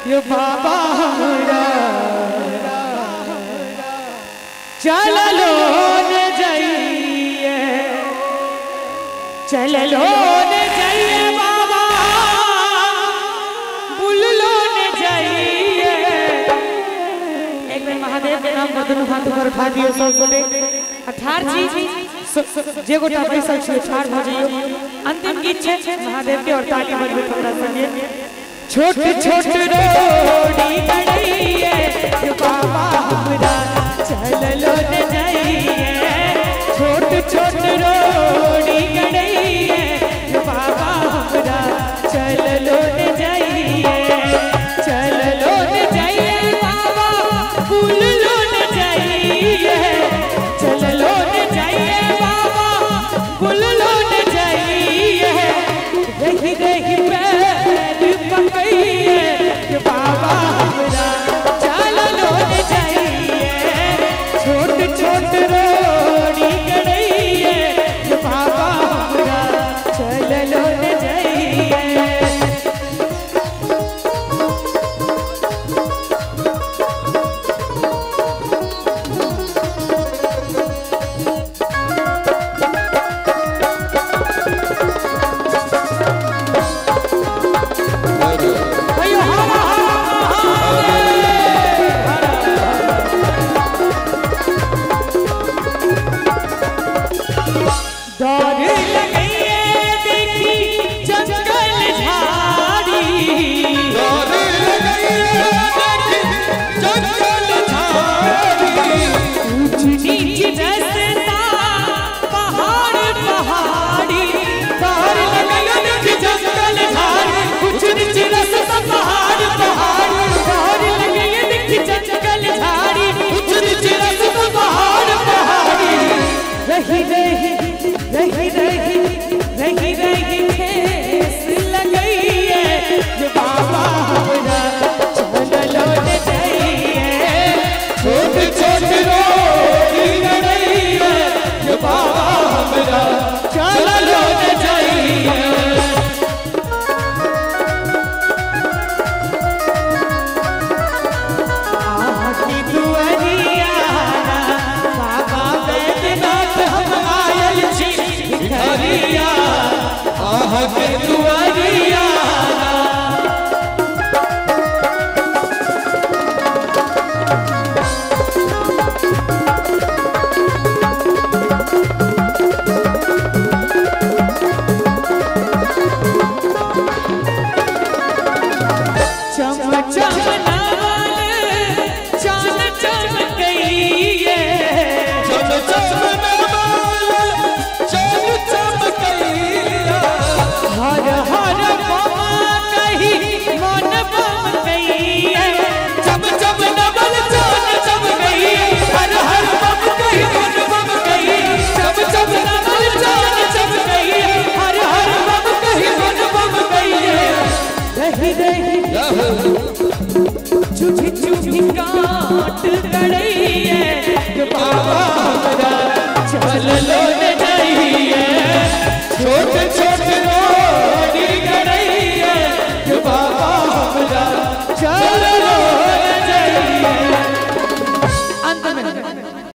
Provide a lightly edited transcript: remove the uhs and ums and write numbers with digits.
यो बाबा हमरा चलो न जाइए, चलो न जाइए बाबा, बुललो न जाइए। एक दिन महादेव के नाम पर दोनों हाथ ऊपर उठा दिए सब गोटे, ठार जी जे गोटा बैसल छियै ठार भ जइयो। अंतिम गीत छै महादेव के और ताली बजबे हमरा संगे। छोट छोट रोड़ी गड़िए यो बाबा हमरा चलो न जाइए, छोट छोट रोड़ी